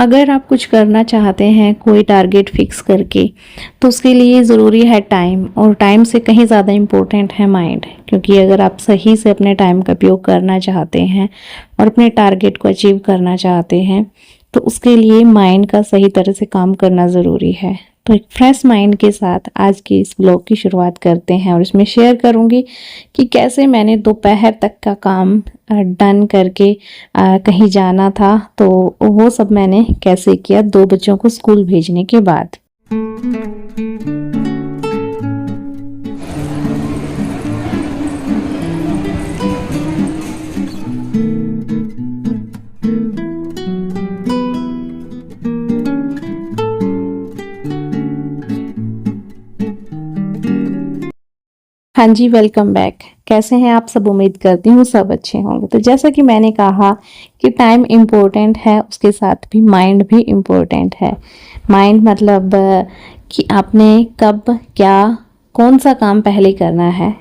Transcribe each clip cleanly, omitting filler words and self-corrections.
अगर आप कुछ करना चाहते हैं कोई टारगेट फिक्स करके, तो उसके लिए ज़रूरी है टाइम, और टाइम से कहीं ज़्यादा इम्पोर्टेंट है माइंड। क्योंकि अगर आप सही से अपने टाइम का उपयोग करना चाहते हैं और अपने टारगेट को अचीव करना चाहते हैं, तो उसके लिए माइंड का सही तरह से काम करना ज़रूरी है। तो एक फ्रेश माइंड के साथ आज की इस ब्लॉग की शुरुआत करते हैं, और इसमें शेयर करूंगी कि कैसे मैंने दोपहर तक का काम डन करके कहीं जाना था, तो वो सब मैंने कैसे किया 2 बच्चों को स्कूल भेजने के बाद। हाँ जी, वेलकम बैक। कैसे हैं आप सब? उम्मीद करती हूँ सब अच्छे होंगे। तो जैसा कि मैंने कहा कि टाइम इम्पोर्टेंट है, उसके साथ भी माइंड भी इम्पोर्टेंट है। माइंड मतलब कि आपने कब क्या कौन सा काम पहले करना है,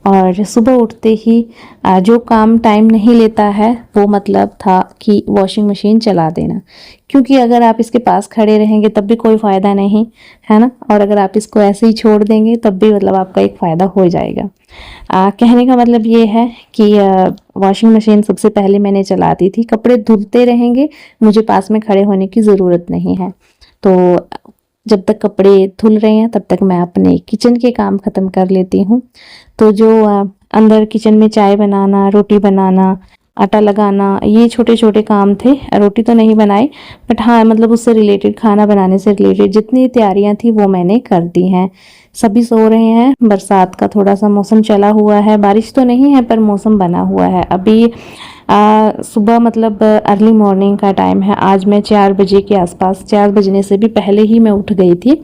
और सुबह उठते ही जो काम टाइम नहीं लेता है वो मतलब था कि वॉशिंग मशीन चला देना। क्योंकि अगर आप इसके पास खड़े रहेंगे तब भी कोई फ़ायदा नहीं है ना, और अगर आप इसको ऐसे ही छोड़ देंगे तब भी मतलब आपका एक फ़ायदा हो जाएगा। कहने का मतलब ये है कि वॉशिंग मशीन सबसे पहले मैंने चलाती थी। कपड़े धुलते रहेंगे, मुझे पास में खड़े होने की ज़रूरत नहीं है। तो जब तक कपड़े धुल रहे हैं तब तक मैं अपने किचन के काम ख़त्म कर लेती हूँ। तो जो अंदर किचन में चाय बनाना, रोटी बनाना, आटा लगाना, ये छोटे छोटे काम थे। रोटी तो नहीं बनाई, बट हाँ मतलब उससे रिलेटेड, खाना बनाने से रिलेटेड जितनी तैयारियां थी वो मैंने कर दी हैं। सभी सो रहे हैं। बरसात का थोड़ा सा मौसम चला हुआ है, बारिश तो नहीं है पर मौसम बना हुआ है। अभी सुबह मतलब अर्ली मॉर्निंग का टाइम है। आज मैं 4 बजे के आसपास, 4 बजने से भी पहले ही मैं उठ गई थी,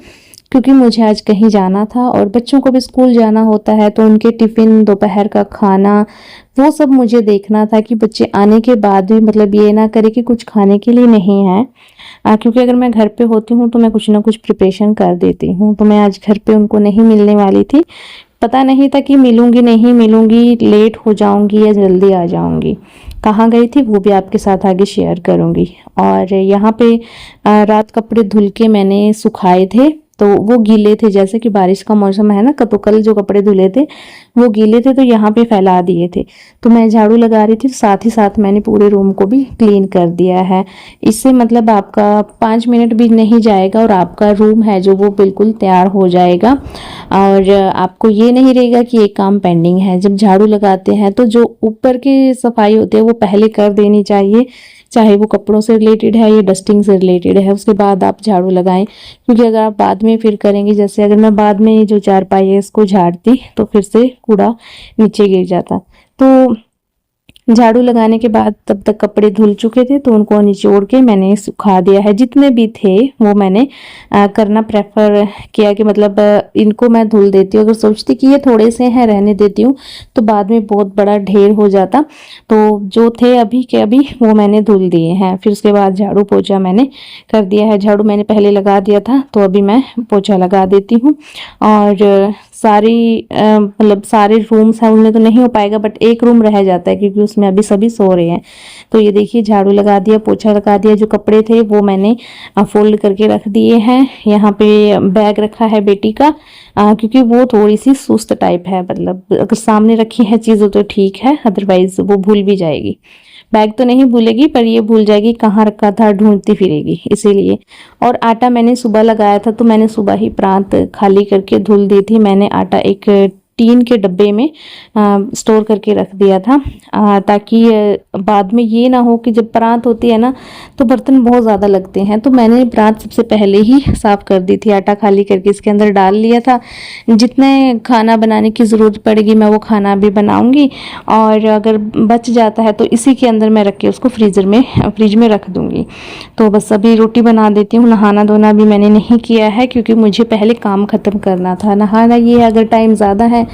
क्योंकि मुझे आज कहीं जाना था और बच्चों को भी स्कूल जाना होता है। तो उनके टिफ़िन, दोपहर का खाना, वो सब मुझे देखना था कि बच्चे आने के बाद भी मतलब ये ना करे कि कुछ खाने के लिए नहीं है। क्योंकि अगर मैं घर पे होती हूँ तो मैं कुछ ना कुछ प्रिपरेशन कर देती हूँ। तो मैं आज घर पे उनको नहीं मिलने वाली थी। पता नहीं था कि मिलूंगी नहीं मिलूंगी, लेट हो जाऊंगी या जल्दी आ जाऊंगी। कहाँ गई थी वो भी आपके साथ आगे शेयर करूंगी। और यहाँ पे रात कपड़े धुल के मैंने सुखाए थे, तो वो गीले थे। जैसे कि बारिश का मौसम है ना, तो कल जो कपड़े धुले थे वो गीले थे, तो यहाँ पे फैला दिए थे। तो मैं झाड़ू लगा रही थी, साथ ही साथ मैंने पूरे रूम को भी क्लीन कर दिया है। इससे मतलब आपका 5 मिनट भी नहीं जाएगा और आपका रूम है जो वो बिल्कुल तैयार हो जाएगा। और आपको ये नहीं रहेगा कि एक काम पेंडिंग है। जब झाड़ू लगाते हैं तो जो ऊपर की सफाई होती है वो पहले कर देनी चाहिए, चाहे वो कपड़ों से रिलेटेड है या डस्टिंग से रिलेटेड है, उसके बाद आप झाड़ू लगाएं। क्योंकि अगर आप बाद में फिर करेंगे, जैसे अगर मैं बाद में जो चारपाई है इसको झाड़ती तो फिर से कूड़ा नीचे गिर जाता। तो झाड़ू लगाने के बाद तब तक कपड़े धुल चुके थे, तो उनको निचोड़ के मैंने सुखा दिया है। जितने भी थे वो मैंने करना प्रेफर किया कि मतलब इनको मैं धुल देती हूँ। अगर सोचती कि ये थोड़े से हैं रहने देती हूँ तो बाद में बहुत बड़ा ढेर हो जाता। तो जो थे अभी के अभी वो मैंने धुल दिए हैं। फिर उसके बाद झाड़ू पोछा मैंने कर दिया है। झाड़ू मैंने पहले लगा दिया था, तो अभी मैं पोछा लगा देती हूँ। और सारी मतलब सारे रूम्स हैं उनमें तो नहीं हो पाएगा, बट एक रूम रह जाता है क्योंकि उसमें अभी सभी सो रहे हैं। तो ये देखिए, झाड़ू लगा दिया, पोछा लगा दिया। जो कपड़े थे वो मैंने फोल्ड करके रख दिए हैं। यहाँ पे बैग रखा है बेटी का, क्योंकि वो थोड़ी सी सुस्त टाइप है। मतलब अगर सामने रखी है चीज़ें तो ठीक है, अदरवाइज वो भूल भी जाएगी। बैग तो नहीं भूलेगी पर ये भूल जाएगी कहाँ रखा था, ढूंढती फिरेगी, इसीलिए। और आटा मैंने सुबह लगाया था, तो मैंने सुबह ही प्रांत खाली करके धुल दी थी। मैंने आटा एक टीन के डब्बे में स्टोर करके रख दिया था, ताकि बाद में ये ना हो कि जब परात होती है ना तो बर्तन बहुत ज़्यादा लगते हैं। तो मैंने परात सबसे पहले ही साफ़ कर दी थी, आटा खाली करके इसके अंदर डाल लिया था। जितने खाना बनाने की ज़रूरत पड़ेगी मैं वो खाना भी बनाऊंगी, और अगर बच जाता है तो इसी के अंदर मैं रख के उसको फ्रिज में रख दूंगी। तो बस अभी रोटी बना देती हूँ। नहाना धोना भी मैंने नहीं किया है क्योंकि मुझे पहले काम ख़त्म करना था। नहाना ये अगर टाइम ज़्यादा है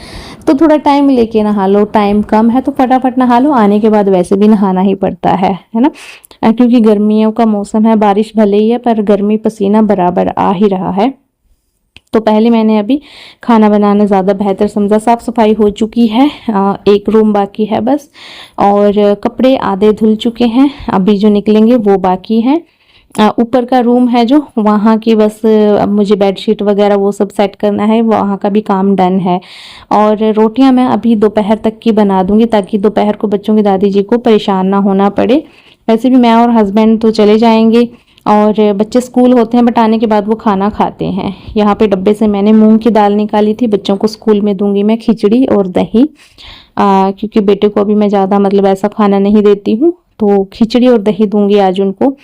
तो थोड़ा टाइम लेके नहा लो, टाइम कम है तो फटाफट नहा लो। आने के बाद वैसे भी नहाना ही पड़ता है ना, क्योंकि गर्मियों का मौसम है। बारिश भले ही है पर गर्मी पसीना बराबर आ ही रहा है। तो पहले मैंने अभी खाना बनाना ज़्यादा बेहतर समझा। साफ़ सफाई हो चुकी है, एक रूम बाकी है बस, और कपड़े आधे धुल चुके हैं, अभी जो निकलेंगे वो बाकी हैं। ऊपर का रूम है जो, वहाँ की बस अब मुझे बेडशीट वगैरह वो सब सेट करना है, वहाँ का भी काम डन है। और रोटियां मैं अभी दोपहर तक की बना दूंगी ताकि दोपहर को बच्चों की दादी जी को परेशान ना होना पड़े। वैसे भी मैं और हस्बैंड तो चले जाएंगे और बच्चे स्कूल होते हैं, बट आने के बाद वो खाना खाते हैं। यहाँ पे डब्बे से मैंने मूंग की दाल निकाली थी, बच्चों को स्कूल में दूंगी मैं खिचड़ी और दही, क्योंकि बेटे को अभी मैं ज़्यादा मतलब ऐसा खाना नहीं देती हूँ, तो खिचड़ी और दही दूंगी आज उनको,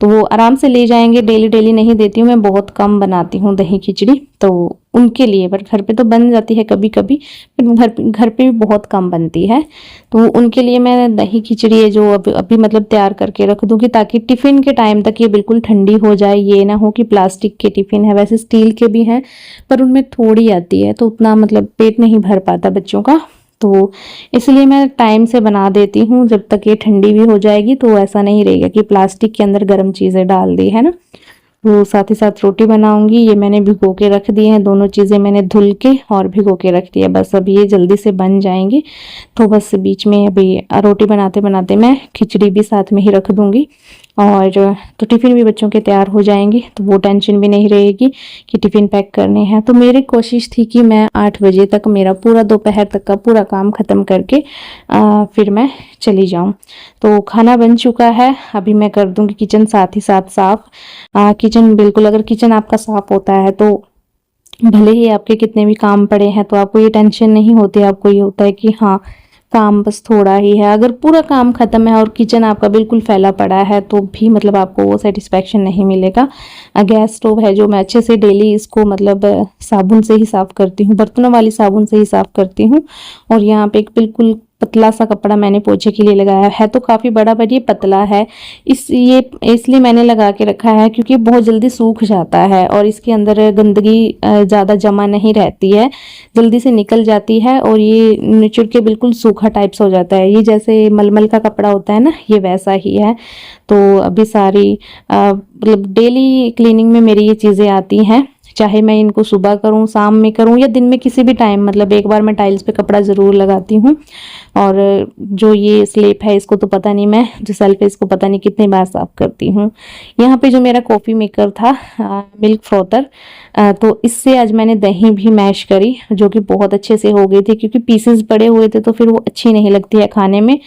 तो वो आराम से ले जाएंगे। डेली डेली नहीं देती हूँ मैं, बहुत कम बनाती हूँ दही खिचड़ी तो उनके लिए, पर घर पे तो बन जाती है कभी कभी, पर घर पे भी बहुत कम बनती है। तो उनके लिए मैं दही खिचड़ी है जो अभी मतलब तैयार करके रख दूंगी, ताकि टिफ़िन के टाइम तक ये बिल्कुल ठंडी हो जाए। ये ना हो कि प्लास्टिक के टिफ़िन है, वैसे स्टील के भी हैं पर उनमें थोड़ी आती है, तो उतना मतलब पेट नहीं भर पाता बच्चों का, तो इसलिए मैं टाइम से बना देती हूँ। जब तक ये ठंडी भी हो जाएगी तो ऐसा नहीं रहेगा कि प्लास्टिक के अंदर गर्म चीज़ें डाल दी है ना। तो साथ ही साथ रोटी बनाऊंगी, ये मैंने भिगो के रख दी है, दोनों चीज़ें मैंने धुल के और भिगो के रख दिया, बस अब ये जल्दी से बन जाएंगी। तो बस बीच में अभी रोटी बनाते बनाते मैं खिचड़ी भी साथ में ही रख दूंगी, और तो टिफ़िन भी बच्चों के तैयार हो जाएंगे, तो वो टेंशन भी नहीं रहेगी कि टिफ़िन पैक करने हैं। तो मेरी कोशिश थी कि मैं 8 बजे तक मेरा पूरा दोपहर तक का पूरा काम ख़त्म करके फिर मैं चली जाऊं। तो खाना बन चुका है, अभी मैं कर दूंगी किचन साथ ही साथ साफ़। किचन बिल्कुल, अगर किचन आपका साफ़ होता है तो भले ही आपके कितने भी काम पड़े हैं तो आपको ये टेंशन नहीं होती, आपको ये होता है कि हाँ काम बस थोड़ा ही है। अगर पूरा काम खत्म है और किचन आपका बिल्कुल फैला पड़ा है तो भी मतलब आपको वो सेटिस्फेक्शन नहीं मिलेगा। गैस स्टोव है जो, मैं अच्छे से डेली इसको मतलब साबुन से ही साफ़ करती हूँ, बर्तनों वाली साबुन से ही साफ़ करती हूँ। और यहाँ पे एक बिल्कुल पतला सा कपड़ा मैंने पोछे के लिए लगाया है, तो काफ़ी बड़ा बट ये पतला है, इसलिए मैंने लगा के रखा है क्योंकि बहुत जल्दी सूख जाता है और इसके अंदर गंदगी ज़्यादा जमा नहीं रहती है, जल्दी से निकल जाती है और ये निचुड़ के बिल्कुल सूखा टाइप्स हो जाता है। ये जैसे मलमल का कपड़ा होता है ना, ये वैसा ही है। तो अभी सारी मतलब डेली क्लीनिंग में मेरी ये चीज़ें आती हैं, चाहे मैं इनको सुबह करूं, शाम में करूं या दिन में किसी भी टाइम, मतलब एक बार मैं टाइल्स पे कपड़ा ज़रूर लगाती हूँ। और जो ये स्लेप है इसको तो पता नहीं, मैं जो सेल्फ है इसको पता नहीं कितनी बार साफ करती हूँ। यहाँ पे जो मेरा कॉफ़ी मेकर था मिल्क फ्रोथर, तो इससे आज मैंने दही भी मैश करी जो कि बहुत अच्छे से हो गई थी, क्योंकि पीसेस पड़े हुए थे तो फिर वो अच्छी नहीं लगती है खाने में।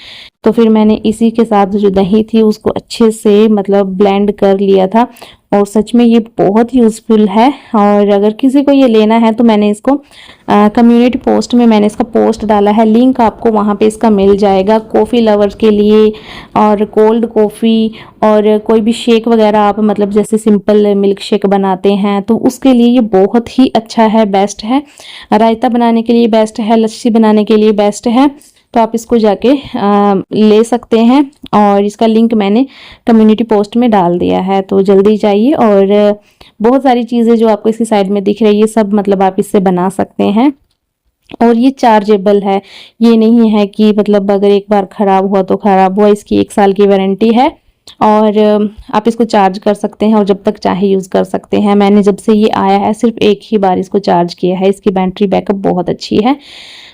तो फिर मैंने इसी के साथ जो दही थी उसको अच्छे से मतलब ब्लेंड कर लिया था, और सच में ये बहुत यूज़फुल है। और अगर किसी को ये लेना है तो मैंने इसको कम्युनिटी पोस्ट में मैंने इसका पोस्ट डाला है, लिंक आपको वहाँ पे इसका मिल जाएगा। कॉफ़ी लवर्स के लिए और कोल्ड कॉफ़ी और कोई भी शेक वगैरह आप मतलब जैसे सिंपल मिल्क शेक बनाते हैं तो उसके लिए ये बहुत ही अच्छा है, बेस्ट है। रायता बनाने के लिए बेस्ट है, लस्सी बनाने के लिए बेस्ट है, तो आप इसको जाके ले सकते हैं। और इसका लिंक मैंने कम्युनिटी पोस्ट में डाल दिया है, तो जल्दी जाइए। और बहुत सारी चीज़ें जो आपको इसकी साइड में दिख रही है ये सब मतलब आप इससे बना सकते हैं। और ये चार्जेबल है, ये नहीं है कि मतलब अगर एक बार ख़राब हुआ तो ख़राब हुआ, इसकी 1 साल की वारंटी है और आप इसको चार्ज कर सकते हैं और जब तक चाहे यूज़ कर सकते हैं। मैंने जब से ये आया है सिर्फ एक ही बार इसको चार्ज किया है, इसकी बैटरी बैकअप बहुत अच्छी है।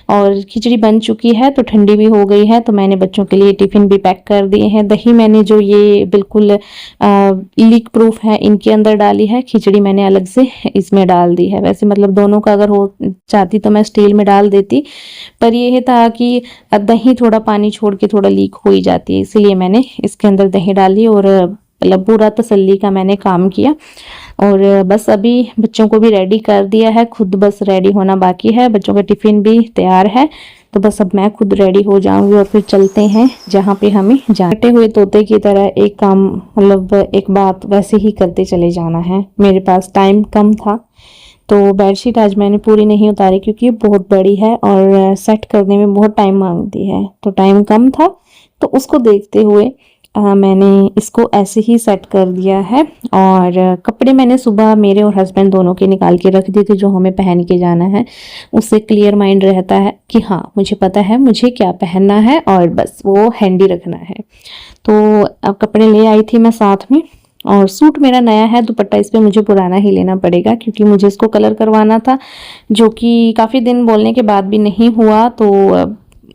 और खिचड़ी बन चुकी है तो ठंडी भी हो गई है, तो मैंने बच्चों के लिए टिफ़िन भी पैक कर दिए हैं। दही मैंने जो ये बिल्कुल लीक प्रूफ है इनके अंदर डाली है, खिचड़ी मैंने अलग से इसमें डाल दी है। वैसे मतलब दोनों का अगर हो चाहती तो मैं स्टील में डाल देती, पर ये था कि दही थोड़ा पानी छोड़ के थोड़ा लीक हो ही जाती है, इसीलिए मैंने इसके अंदर दही डाली और मतलब पूरा तसल्ली का मैंने काम किया। और बस अभी बच्चों को भी रेडी कर दिया है, खुद बस रेडी होना बाकी है। बच्चों का टिफ़िन भी तैयार है, तो बस अब मैं खुद रेडी हो जाऊंगी और फिर चलते हैं जहाँ पे हमें जाते हुए तोते की तरह एक काम मतलब एक बात वैसे ही करते चले जाना है। मेरे पास टाइम कम था तो बेडशीट आज मैंने पूरी नहीं उतारी क्योंकि ये बहुत बड़ी है और सेट करने में बहुत टाइम मांगती है, तो टाइम कम था तो उसको देखते हुए मैंने इसको ऐसे ही सेट कर दिया है। और कपड़े मैंने सुबह मेरे और हस्बैंड दोनों के निकाल के रख दिए थे जो हमें पहन के जाना है, उससे क्लियर माइंड रहता है कि हाँ मुझे पता है मुझे क्या पहनना है और बस वो हैंडी रखना है। तो अब कपड़े ले आई थी मैं साथ में, और सूट मेरा नया है, दुपट्टा इस पर मुझे पुराना ही लेना पड़ेगा क्योंकि मुझे इसको कलर करवाना था जो कि काफ़ी दिन बोलने के बाद भी नहीं हुआ। तो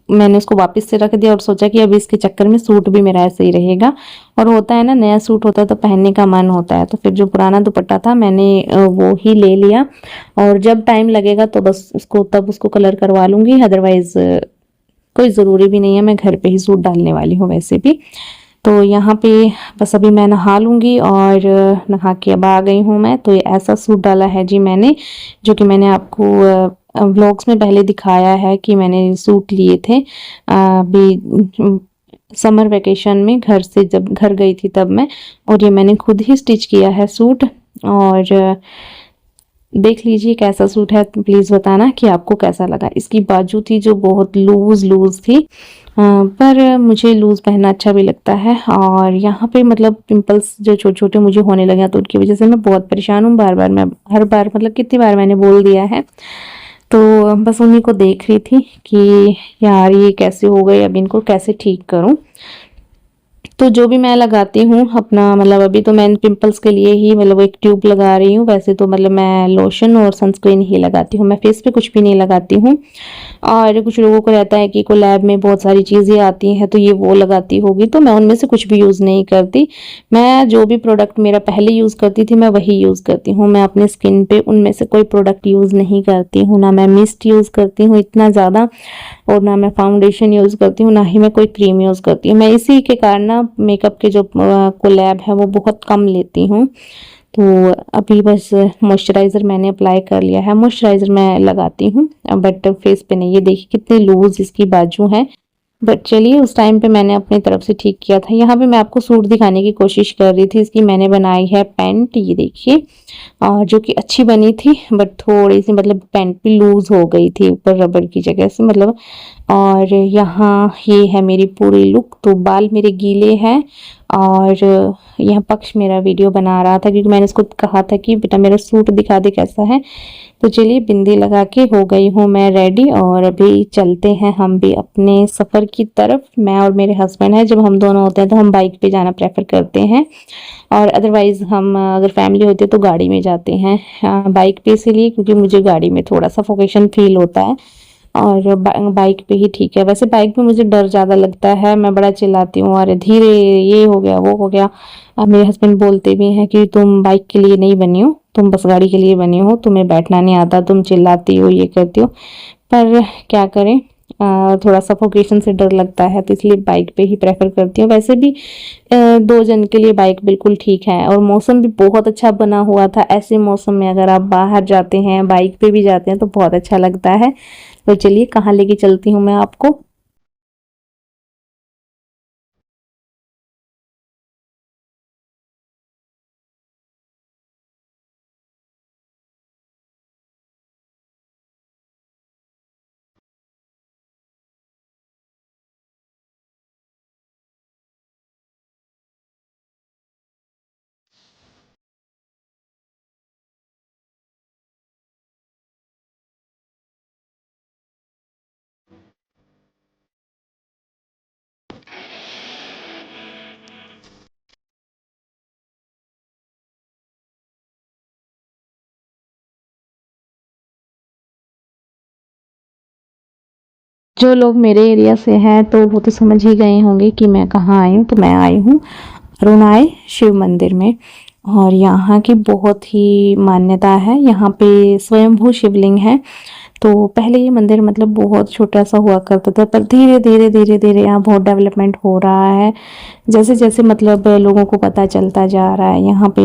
मैंने उसको वापस से रख दिया और सोचा कि अभी इसके चक्कर में सूट भी मेरा ऐसे ही रहेगा। और होता है ना, नया सूट होता है तो पहनने का मन होता है, तो फिर जो पुराना दुपट्टा था मैंने वो ही ले लिया। और जब टाइम लगेगा तो बस उसको कलर करवा लूंगी, अदरवाइज कोई ज़रूरी भी नहीं है, मैं घर पे ही सूट डालने वाली हूँ वैसे भी। तो यहाँ पे बस अभी मैं नहा लूँगी और नहा के अब आ गई हूँ मैं। तो ये ऐसा सूट डाला है जी मैंने, जो कि मैंने आपको व्लॉग्स में पहले दिखाया है कि मैंने सूट लिए थे अभी समर वेकेशन में, घर से जब घर गई थी तब मैं। और ये मैंने खुद ही स्टिच किया है सूट। और देख लीजिए कैसा सूट है, प्लीज़ बताना कि आपको कैसा लगा। इसकी बाजू थी जो बहुत लूज लूज थी, पर मुझे लूज पहनना अच्छा भी लगता है। और यहाँ पे मतलब पिंपल्स जो छोटे छोटे मुझे होने लगे हैं, तो उनकी वजह से मैं बहुत परेशान हूँ। बार बार मैं हर बार मतलब कितनी बार मैंने बोल दिया है, तो बस उन्हीं को देख रही थी कि यार ये कैसे हो गए, अब इनको कैसे ठीक करूँ। तो जो भी मैं लगाती हूँ अपना, मतलब अभी तो मैं पिंपल्स के लिए ही मतलब एक ट्यूब लगा रही हूँ। वैसे तो मतलब मैं लोशन और सनस्क्रीन ही लगाती हूँ, मैं फेस पे कुछ भी नहीं लगाती हूँ। और कुछ लोगों को रहता है कि कोलैब में बहुत सारी चीज़ें आती हैं तो ये वो लगाती होगी, तो मैं उनमें से कुछ भी यूज़ नहीं करती। मैं जो भी प्रोडक्ट मेरा पहले यूज़ करती थी मैं वही यूज़ करती हूँ। मैं अपने स्किन पे उनमें से कोई प्रोडक्ट यूज़ नहीं करती हूँ, ना मैं मिस्ट यूज़ करती हूँ इतना ज़्यादा, और ना मैं फाउंडेशन यूज़ करती हूँ, ना ही मैं कोई क्रीम यूज़ करती हूँ। मैं इसी के कारण ना मेकअप के जो कोलैब है वो बहुत कम लेती हूँ। तो अभी बस मॉइस्चराइज़र मैंने अप्लाई कर लिया है, मॉइस्चराइज़र मैं लगाती हूँ बट फेस पे नहीं। ये देखिए कितनी लूज इसकी बाजू है, बट चलिए उस टाइम पे मैंने अपनी तरफ से ठीक किया था। यहाँ पे मैं आपको सूट दिखाने की कोशिश कर रही थी। इसकी मैंने बनाई है पैंट, ये देखिए, और जो कि अच्छी बनी थी, बट थोड़ी सी मतलब पैंट भी लूज हो गई थी ऊपर रबड़ की जगह से मतलब। और यहाँ ये है मेरी पूरी लुक। तो बाल मेरे गीले हैं और यहाँ पक्ष मेरा वीडियो बना रहा था क्योंकि मैंने उसको कहा था कि बेटा मेरा सूट दिखा दे कैसा है। तो चलिए बिंदी लगा के हो गई हूँ मैं रेडी, और अभी चलते हैं हम भी अपने सफ़र की तरफ। मैं और मेरे हस्बैंड हैं, जब हम दोनों होते हैं तो हम बाइक पे जाना प्रेफर करते हैं, और अदरवाइज़ हम अगर फैमिली होती है तो गाड़ी में जाते हैं। बाइक पे इसीलिए क्योंकि मुझे गाड़ी में थोड़ा सफोकेशन फील होता है, और बाइक पे ही ठीक है। वैसे बाइक में मुझे डर ज़्यादा लगता है, मैं बड़ा चिल्लाती हूँ, अरे धीरे, ये हो गया वो हो गया। अब मेरे हस्बैंड बोलते भी हैं कि तुम बाइक के लिए नहीं बनी हो, तुम बस गाड़ी के लिए बनी हो, तुम्हें बैठना नहीं आता, तुम चिल्लाती हो, ये करती हो। पर क्या करें, थोड़ा सफोकेशन से डर लगता है, तो इसलिए बाइक पे ही प्रेफर करती हूँ। वैसे भी 2 जन के लिए बाइक बिल्कुल ठीक है, और मौसम भी बहुत अच्छा बना हुआ था। ऐसे मौसम में अगर आप बाहर जाते हैं, बाइक पे भी जाते हैं तो बहुत अच्छा लगता है। तो चलिए कहाँ लेके चलती हूँ मैं आपको। जो लोग मेरे एरिया से हैं तो वो तो समझ ही गए होंगे कि मैं कहाँ आई हूँ। तो मैं आई हूँ अरुणाई शिव मंदिर में, और यहाँ की बहुत ही मान्यता है। यहाँ पे स्वयंभू शिवलिंग है। तो पहले ये मंदिर मतलब बहुत छोटा सा हुआ करता था, पर धीरे धीरे धीरे धीरे यहाँ बहुत डेवलपमेंट हो रहा है। जैसे जैसे मतलब लोगों को पता चलता जा रहा है, यहाँ पे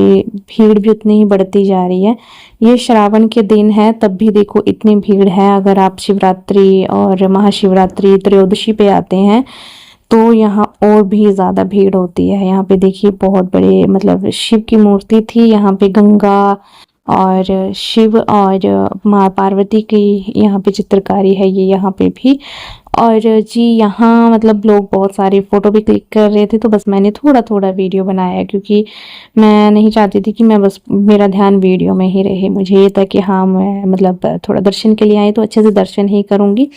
भीड़ भी उतनी ही बढ़ती जा रही है। ये श्रावण के दिन है तब भी देखो इतनी भीड़ है। अगर आप शिवरात्रि और महाशिवरात्रि त्रयोदशी पे आते हैं तो यहाँ और भी ज़्यादा भीड़ होती है। यहाँ पे देखिए बहुत बड़े मतलब शिव की मूर्ति थी, यहाँ पे गंगा और शिव और माँ पार्वती की यहाँ पे चित्रकारी है ये यहाँ पे भी। और जी यहाँ मतलब लोग बहुत सारे फ़ोटो भी क्लिक कर रहे थे, तो बस मैंने थोड़ा थोड़ा वीडियो बनाया क्योंकि मैं नहीं चाहती थी कि मैं बस मेरा ध्यान वीडियो में ही रहे। मुझे ये था कि हाँ मैं मतलब थोड़ा दर्शन के लिए आई तो अच्छे से दर्शन ही करूँगी।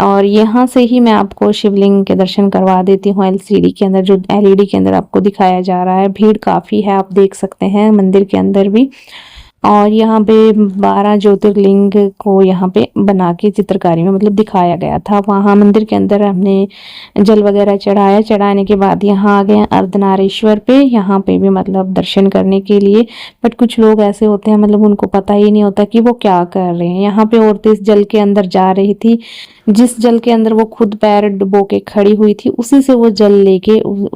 और यहाँ से ही मैं आपको शिवलिंग के दर्शन करवा देती हूँ। एलसीडी के अंदर जो एलईडी के अंदर आपको दिखाया जा रहा है, भीड़ काफ़ी है, आप देख सकते हैं मंदिर के अंदर भी। और यहाँ पे 12 ज्योतिर्लिंग को यहाँ पे बना के चित्रकारी में मतलब दिखाया गया था। वहाँ मंदिर के अंदर हमने जल वगैरह चढ़ाया। चढ़ाने के बाद यहाँ आ गए अर्धनारीश्वर पे। यहाँ पे भी मतलब दर्शन करने के लिए, बट कुछ लोग ऐसे होते हैं मतलब उनको पता ही नहीं होता कि वो क्या कर रहे हैं। यहाँ पे औरतें इस जल के अंदर जा रही थी, जिस जल के अंदर वो खुद पैर डुबो के खड़ी हुई थी उसी से वो जल लेके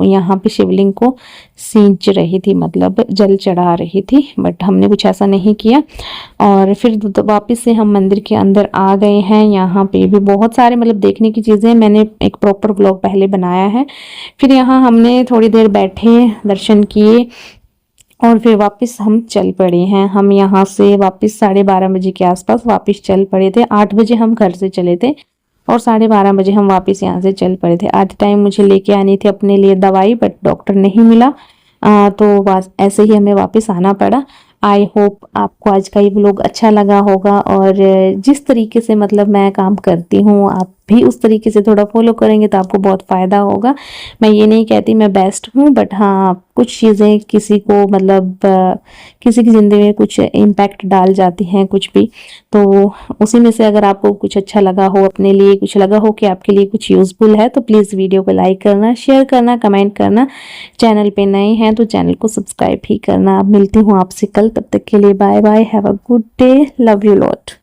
यहाँ पे शिवलिंग को सींच रही थी, मतलब जल चढ़ा रही थी। बट हमने कुछ ऐसा नहीं किया। और फिर वापस से हम मंदिर के अंदर आ गए हैं। यहाँ पे भी बहुत सारे मतलब देखने की चीज़ें, मैंने एक प्रॉपर व्लॉग पहले बनाया है। फिर यहाँ हमने थोड़ी देर बैठे, दर्शन किए और फिर वापस हम चल पड़े हैं। हम यहाँ से वापस 12:30 बजे के आसपास वापस चल पड़े थे। 8 बजे हम घर से चले थे और 12:30 बजे हम वापस यहाँ से चल पड़े थे। आधे टाइम मुझे लेके आनी थी अपने लिए दवाई, बट डॉक्टर नहीं मिला, तो बस ऐसे ही हमें वापस आना पड़ा। आई होप आपको आज का ये व्लॉग अच्छा लगा होगा, और जिस तरीके से मतलब मैं काम करती हूँ आप भी उस तरीके से थोड़ा फॉलो करेंगे तो आपको बहुत फ़ायदा होगा। मैं ये नहीं कहती मैं बेस्ट हूँ, बट हाँ कुछ चीज़ें किसी को मतलब किसी की ज़िंदगी में कुछ इम्पैक्ट डाल जाती हैं कुछ भी, तो उसी में से अगर आपको कुछ अच्छा लगा हो, अपने लिए कुछ लगा हो कि आपके लिए कुछ यूज़फुल है, तो प्लीज़ वीडियो को लाइक करना, शेयर करना, कमेंट करना। चैनल पे नए हैं तो चैनल को सब्सक्राइब ही करना। अब मिलती हूँ आपसे कल, तब तक के लिए bye bye, have a good day, love you lot.